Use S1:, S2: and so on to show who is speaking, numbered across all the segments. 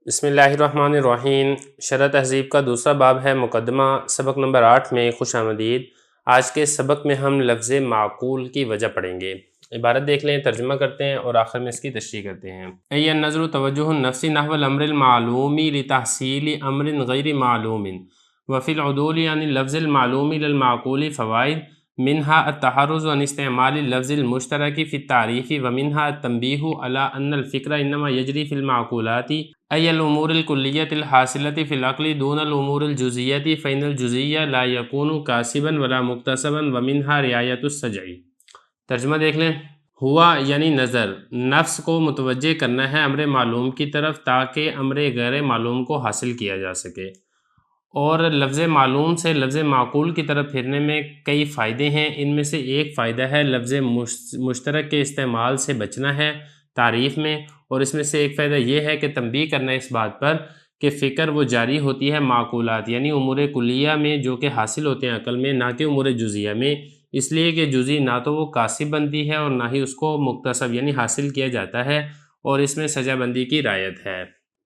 S1: بسم اللہ الرحمن الرحیم۔ شرح تہذیب کا دوسرا باب ہے مقدمہ، سبق نمبر 8 میں خوش آمدید۔ آج کے سبق میں ہم لفظ معقول کی وجہ پڑھیں گے۔ عبارت دیکھ لیں، ترجمہ کرتے ہیں اور آخر میں اس کی تشریح کرتے ہیں۔ ای النظر توجہ النفس نحو الامر المعلوم لتحصیل امر غیر معلوم وفی العدول عن اللفظ المعلوم للمعقول فوائد منها التحرز عن استعمال اللفظ المشترك في التعريف ومنها التنبيه على أن الفكر إنما يجري في المعقولات أي الأمور الكلية الحاصلة في العقل دون الأمور الجزئية فإن الجزئي لا يكون كاسبا ولا مكتسبا ومنها رعاية السجع۔ ترجمہ دیکھ لیں۔ ہوا یعنی نظر، نفس کو متوجہ کرنا ہے امر معلوم کی طرف تاکہ امر غیر معلوم کو حاصل کیا جا سکے، اور لفظ معلوم سے لفظ معقول کی طرف پھرنے میں کئی فائدے ہیں۔ ان میں سے ایک فائدہ ہے لفظ مشترک کے استعمال سے بچنا ہے تعریف میں، اور اس میں سے ایک فائدہ یہ ہے کہ تنبیہ کرنا اس بات پر کہ فکر وہ جاری ہوتی ہے معقولات یعنی امور کلیہ میں جو کہ حاصل ہوتے ہیں عقل میں، نہ کہ امور جزیہ میں، اس لیے کہ جزی نہ تو وہ کاسب بنتی ہے اور نہ ہی اس کو مکتسب یعنی حاصل کیا جاتا ہے، اور اس میں سزا بندی کی رعایت ہے۔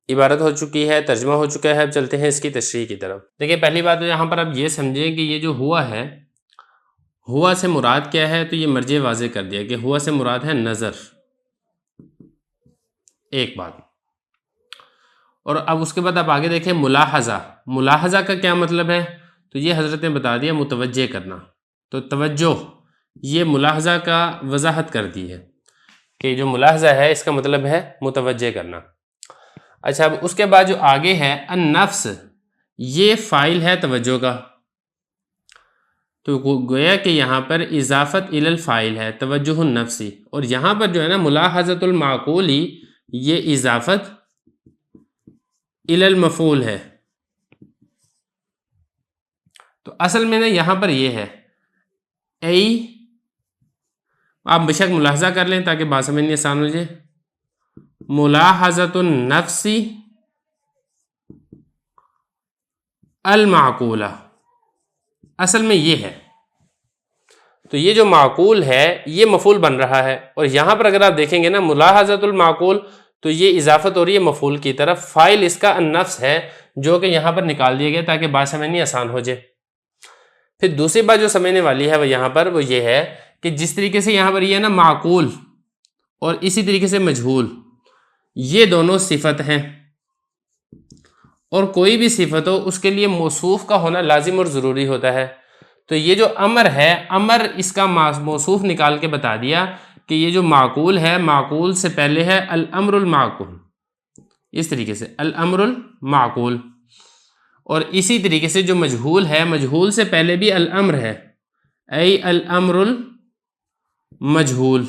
S1: عبارت ہو چکی ہے، ترجمہ ہو چکا ہے، اب چلتے ہیں اس کی تشریح کی طرف۔ دیکھیں، پہلی بات تو یہاں پر اب یہ سمجھیں کہ یہ جو ہوا ہے، ہوا سے مراد کیا ہے، تو یہ مرجع واضح کر دیا کہ ہوا سے مراد ہے نظر، ایک بات۔ اور اب اس کے بعد آپ آگے دیکھیں ملاحظہ، ملاحظہ کا کیا مطلب ہے، تو یہ حضرت نے بتا دیا متوجہ کرنا، تو توجہ یہ ملاحظہ کا وضاحت کر دی ہے کہ جو ملاحظہ ہے اس کا مطلب ہے متوجہ کرنا۔ اچھا، اب اس کے بعد جو آگے ہے النفس، یہ فاعل ہے توجہ کا، تو گویا کہ یہاں پر اضافت الی الفاعل ہے توجہ النفسی، اور یہاں پر جو ہے نا ملاحظۃ المعقولی، یہ اضافت الی المفعول ہے۔ تو اصل میں نا یہاں پر یہ ہے ای، آپ بے شک ملاحظہ کر لیں تاکہ بات سمجھنی آسان ہو جائے، ملاحظۃ النفس المعقولہ، اصل میں یہ ہے، تو یہ جو معقول ہے یہ مفعول بن رہا ہے، اور یہاں پر اگر آپ دیکھیں گے نا ملاحظۃ المعقول، تو یہ اضافت ہو رہی ہے مفعول کی طرف، فاعل اس کا النفس ہے جو کہ یہاں پر نکال دیا گیا تاکہ بات سمجھنی آسان ہو جائے۔ پھر دوسری بات جو سمجھنے والی ہے وہ یہاں پر وہ یہ ہے کہ جس طریقے سے یہاں پر یہ ہے نا معقول اور اسی طریقے سے مجہول، یہ دونوں صفت ہیں، اور کوئی بھی صفت ہو اس کے لیے موصوف کا ہونا لازم اور ضروری ہوتا ہے۔ تو یہ جو امر ہے، امر اس کا موصوف نکال کے بتا دیا کہ یہ جو معقول ہے، معقول سے پہلے ہے الامر المعقول، اس طریقے سے الامر المعقول، اور اسی طریقے سے جو مجہول ہے، مجہول سے پہلے بھی الامر ہے، ای الامر المجہول،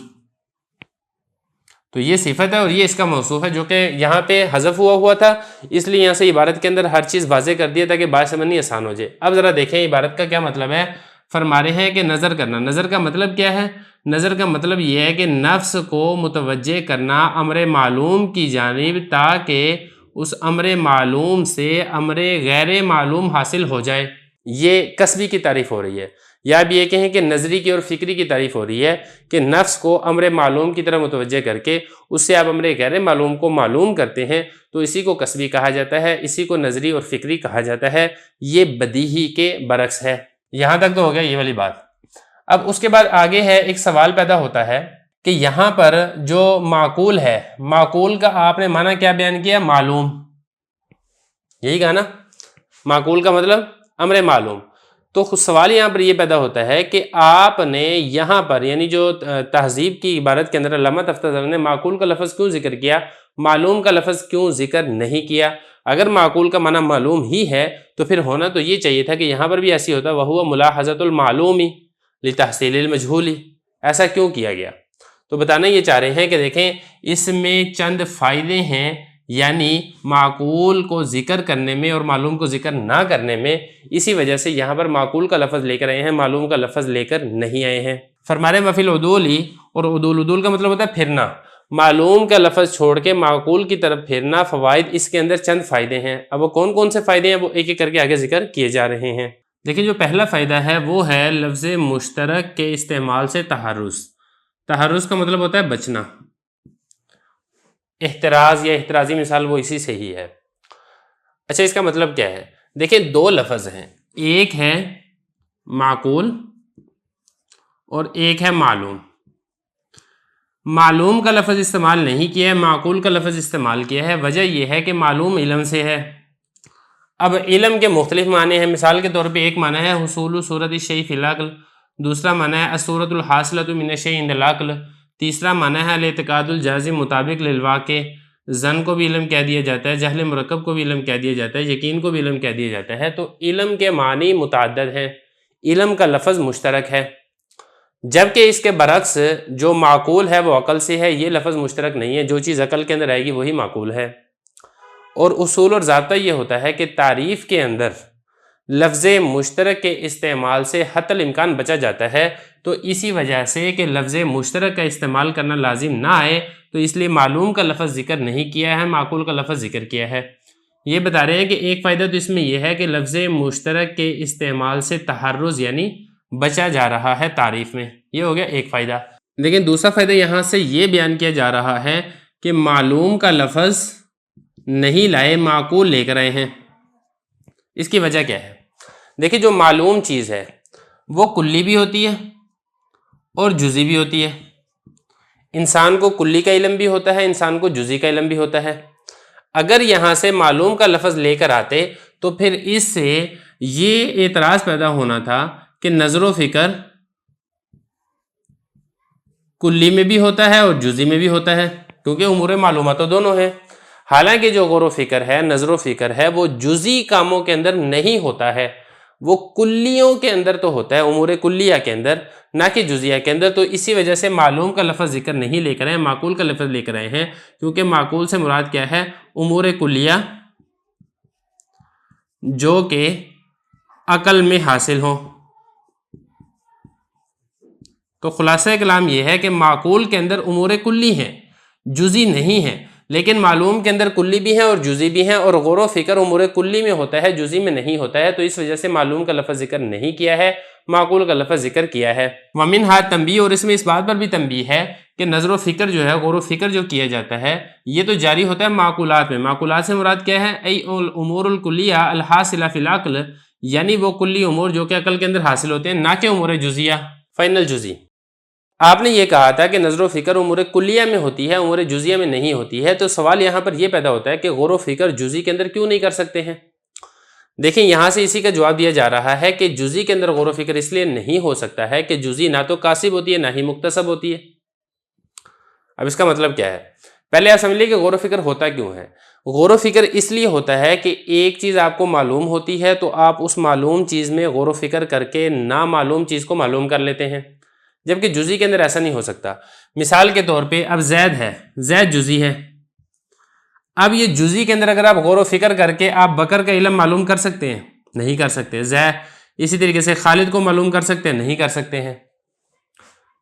S1: تو یہ صفت ہے اور یہ اس کا موصوف ہے جو کہ یہاں پہ حذف ہوا تھا، اس لیے یہاں سے عبارت کے اندر ہر چیز واضح کر دیا تاکہ بات سمجھنی آسان ہو جائے۔ اب ذرا دیکھیں عبارت کا کیا مطلب ہے۔ فرما رہے ہیں کہ نظر کرنا، نظر کا مطلب کیا ہے؟ نظر کا مطلب یہ ہے کہ نفس کو متوجہ کرنا امر معلوم کی جانب تاکہ اس امر معلوم سے امر غیر معلوم حاصل ہو جائے۔ یہ کسبی کی تعریف ہو رہی ہے، یا اب یہ کہیں کہ نظری کی اور فکری کی تعریف ہو رہی ہے کہ نفس کو امر معلوم کی طرح متوجہ کر کے اس سے آپ امر غیر معلوم کو معلوم کرتے ہیں، تو اسی کو کسبی کہا جاتا ہے، اسی کو نظری اور فکری کہا جاتا ہے۔ یہ بدیہی کے برعکس ہے۔ یہاں تک تو ہو گیا یہ والی بات۔ اب اس کے بعد آگے ہے، ایک سوال پیدا ہوتا ہے کہ یہاں پر جو معقول ہے، معقول کا آپ نے معنی کیا بیان کیا؟ معلوم، یہی کہا نا، معقول کا مطلب امر معلوم۔ تو سوال یہاں پر یہ پیدا ہوتا ہے کہ آپ نے یہاں پر یعنی جو تہذیب کی عبارت کے اندر علامہ تفتزر نے معقول کا لفظ کیوں ذکر کیا، معلوم کا لفظ کیوں ذکر نہیں کیا؟ اگر معقول کا معنی معلوم ہی ہے تو پھر ہونا تو یہ چاہیے تھا کہ یہاں پر بھی ایسی ہوتا، وَهُوَ مُلَاحَظَةُ الْمَعْلُومِ لِتَحْصِيلِ الْمَجْهُولِ، ایسا کیوں کیا گیا؟ تو بتانا یہ چاہ رہے ہیں کہ دیکھیں اس میں چند فائدے ہیں، یعنی معقول کو ذکر کرنے میں اور معلوم کو ذکر نہ کرنے میں، اسی وجہ سے یہاں پر معقول کا لفظ لے کر آئے ہیں، معلوم کا لفظ لے کر نہیں آئے ہیں۔ فرما رہے ہیں وَفِي الْعُدُولِ، اور عدول کا مطلب ہوتا ہے پھرنا، معلوم کا لفظ چھوڑ کے معقول کی طرف پھرنا، فوائد اس کے اندر چند فائدے ہیں۔ اب وہ کون کون سے فائدے ہیں وہ ایک ایک کر کے آگے ذکر کیے جا رہے ہیں۔ دیکھیں جو پہلا فائدہ ہے وہ ہے لفظ مشترک کے استعمال سے تحرز۔ تحرز کا مطلب ہوتا ہے بچنا، احتراز یا احترازی مثال وہ اسی سے ہی ہے۔ اچھا اس کا مطلب کیا ہے؟ دیکھیں دو لفظ ہیں، ایک ہے معقول اور ایک ہے معلوم۔ معلوم کا لفظ استعمال نہیں کیا ہے، معقول کا لفظ استعمال کیا ہے۔ وجہ یہ ہے کہ معلوم علم سے ہے۔ اب علم کے مختلف معنی ہیں، مثال کے طور پہ ایک معنی ہے حصول صورت الشیء فی العقل، دوسرا معنی ہے الصورۃ الحاصلۃ من الشیء عند العقل، تیسرا معنی ہے الاعتقاد الجازم مطابق للواقع۔ ظن کو بھی علم کہہ دیا جاتا ہے، جہل مرکب کو بھی علم کہہ دیا جاتا ہے، یقین کو بھی علم کہہ دیا جاتا ہے۔ تو علم کے معنی متعدد ہیں، علم کا لفظ مشترک ہے، جبکہ اس کے برعکس جو معقول ہے وہ عقل سے ہے، یہ لفظ مشترک نہیں ہے، جو چیز عقل کے اندر آئے گی وہی معقول ہے۔ اور اصول اور ضابطہ یہ ہوتا ہے کہ تعریف کے اندر لفظ مشترک کے استعمال سے حتی الامکان بچا جاتا ہے، تو اسی وجہ سے کہ لفظ مشترک کا استعمال کرنا لازم نہ آئے تو اس لیے معلوم کا لفظ ذکر نہیں کیا ہے، معقول کا لفظ ذکر کیا ہے۔ یہ بتا رہے ہیں کہ ایک فائدہ تو اس میں یہ ہے کہ لفظ مشترک کے استعمال سے تحرز یعنی بچا جا رہا ہے تعریف میں، یہ ہو گیا ایک فائدہ۔ لیکن دوسرا فائدہ یہاں سے یہ بیان کیا جا رہا ہے کہ معلوم کا لفظ نہیں لائے، معقول لے کر آئے ہیں۔ اس کی وجہ کیا ہے؟ دیکھیں جو معلوم چیز ہے وہ کلی بھی ہوتی ہے اور جزئی بھی ہوتی ہے۔ انسان کو کلی کا علم بھی ہوتا ہے، انسان کو جزئی کا علم بھی ہوتا ہے۔ اگر یہاں سے معلوم کا لفظ لے کر آتے تو پھر اس سے یہ اعتراض پیدا ہونا تھا کہ نظر و فکر کلی میں بھی ہوتا ہے اور جزئی میں بھی ہوتا ہے، کیونکہ امور معلومات تو دونوں ہیں۔ حالانکہ جو غور و فکر ہے، نظر و فکر ہے، وہ جزئی کاموں کے اندر نہیں ہوتا ہے، وہ کلیوں کے اندر تو ہوتا ہے، امور کلیہ کے اندر، نہ کہ جزیہ کے اندر۔ تو اسی وجہ سے معلوم کا لفظ ذکر نہیں لے کر آئے، معقول کا لفظ لے کر آئے ہیں، کیونکہ معقول سے مراد کیا ہے؟ امور کلیہ جو کہ عقل میں حاصل ہوں۔ تو خلاصہ کلام یہ ہے کہ معقول کے اندر امور کلی ہیں، جزئی نہیں ہیں، لیکن معلوم کے اندر کلی بھی ہیں اور جزئی بھی ہیں، اور غور و فکر امور کلی میں ہوتا ہے، جزئی میں نہیں ہوتا ہے۔ تو اس وجہ سے معلوم کا لفظ ذکر نہیں کیا ہے، معقول کا لفظ ذکر کیا ہے۔ وَمِنْهَا تنبیہ، اور اس میں اس بات پر بھی تنبیہ ہے کہ نظر و فکر جو ہے، غور و فکر جو کیا جاتا ہے، یہ تو جاری ہوتا ہے معقولات میں۔ معقولات سے مراد کیا ہے؟ ای الامور الکلیہ الحاصلہ فی العقل، یعنی وہ کلی امور جو کہ عقل کے اندر حاصل ہوتے ہیں، نہ کہ امور جزیہ، فائنل جزئی۔ آپ نے یہ کہا تھا کہ نظر و فکر امور کلیہ میں ہوتی ہے، امور جزیہ میں نہیں ہوتی ہے، تو سوال یہاں پر یہ پیدا ہوتا ہے کہ غور و فکر جزئی کے اندر کیوں نہیں کر سکتے ہیں؟ دیکھیں یہاں سے اسی کا جواب دیا جا رہا ہے کہ جزئی کے اندر غور و فکر اس لیے نہیں ہو سکتا ہے کہ جزئی نہ تو کاسب ہوتی ہے نہ ہی مکتسب ہوتی ہے۔ اب اس کا مطلب کیا ہے؟ پہلے آپ سمجھ لیے کہ غور و فکر ہوتا کیوں ہے۔ غور و فکر اس لیے ہوتا ہے کہ ایک چیز آپ کو معلوم ہوتی ہے تو آپ اس معلوم چیز میں غور و فکر کر کے نامعلوم چیز کو معلوم کر لیتے ہیں، جبکہ جزئی کے اندر ایسا نہیں ہو سکتا۔ مثال کے طور پہ اب زید ہے، زید جزئی ہے، اب یہ جزئی کے اندر اگر آپ غور و فکر کر کے آپ بکر کا علم معلوم کر سکتے ہیں؟ نہیں کر سکتے۔ اسی طریقے سے خالد کو معلوم کر سکتے ہیں؟ نہیں کر سکتے ہیں۔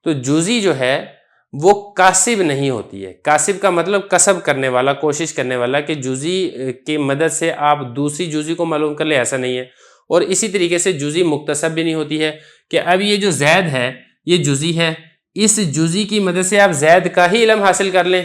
S1: تو جزئی جو ہے وہ کاسب نہیں ہوتی ہے۔ کاسب کا مطلب کسب کرنے والا، کوشش کرنے والا، کہ جزئی کی مدد سے آپ دوسری جزئی کو معلوم کر لیں، ایسا نہیں ہے۔ اور اسی طریقے سے جزئی مکتسب بھی نہیں ہوتی ہے کہ اب یہ جو زید ہے یہ جزئی ہے، اس جزئی کی مدد سے آپ زید کا ہی علم حاصل کر لیں،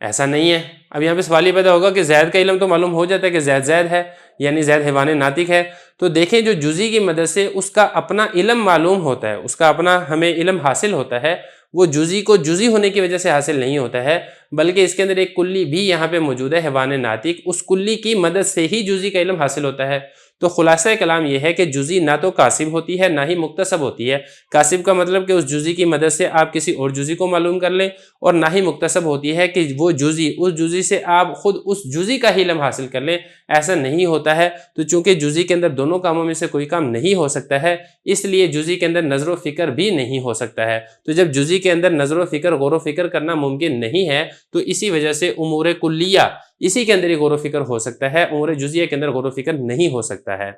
S1: ایسا نہیں ہے۔ اب یہاں پہ سوال یہ پیدا ہوگا کہ زید کا علم تو معلوم ہو جاتا ہے کہ زید زید ہے، یعنی زید حیوان ناطق ہے۔ تو دیکھیں جو جزئی کی مدد سے اس کا اپنا علم معلوم ہوتا ہے، اس کا اپنا ہمیں علم حاصل ہوتا ہے، وہ جزئی کو جزئی ہونے کی وجہ سے حاصل نہیں ہوتا ہے، بلکہ اس کے اندر ایک کلی بھی یہاں پہ موجود ہے، حیوان ناطق، اس کلی کی مدد سے ہی جزئی کا علم حاصل ہوتا ہے۔ تو خلاصہ کلام یہ ہے کہ جزئی نہ تو کاسب ہوتی ہے نہ ہی مکتسب ہوتی ہے۔ کاسب کا مطلب کہ اس جزئی کی مدد سے آپ کسی اور جزئی کو معلوم کر لیں، اور نہ ہی مکتسب ہوتی ہے کہ وہ جزئی، اس جزئی سے آپ خود اس جزئی کا ہی علم حاصل کر لیں، ایسا نہیں ہوتا ہے۔ تو چونکہ جزئی کے اندر دونوں کاموں میں سے کوئی کام نہیں ہو سکتا ہے، اس لیے جزئی کے اندر نظر و فکر بھی نہیں ہو سکتا ہے۔ تو جب جزئی کے اندر نظر و فکر، غور و فکر کرنا ممکن نہیں ہے، تو اسی وجہ سے امور کلیہ اسی کے اندر ہی غور و فکر ہو سکتا ہے، امور جزیہ کے اندر غور و فکر نہیں ہو سکتا ہے۔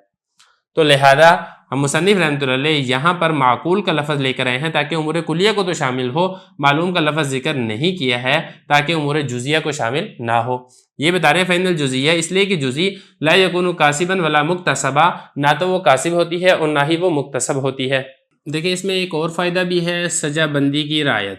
S1: تو لہذا ہم مصنف رحمۃ اللہ علیہ یہاں پر معقول کا لفظ لے کر آئے ہیں تاکہ امور کلیہ کو تو شامل ہو، معلوم کا لفظ ذکر نہیں کیا ہے تاکہ امور جزیہ کو شامل نہ ہو۔ یہ بتا رہے ہیں فإن الجزیہ، اس لیے کہ جزئی لا یکون کاسبا ولا مکتسبا، نہ تو وہ کاسب ہوتی ہے اور نہ ہی وہ مکتسب ہوتی ہے۔ دیکھیں اس میں ایک اور فائدہ بھی ہے، سجا بندی کی رعایت۔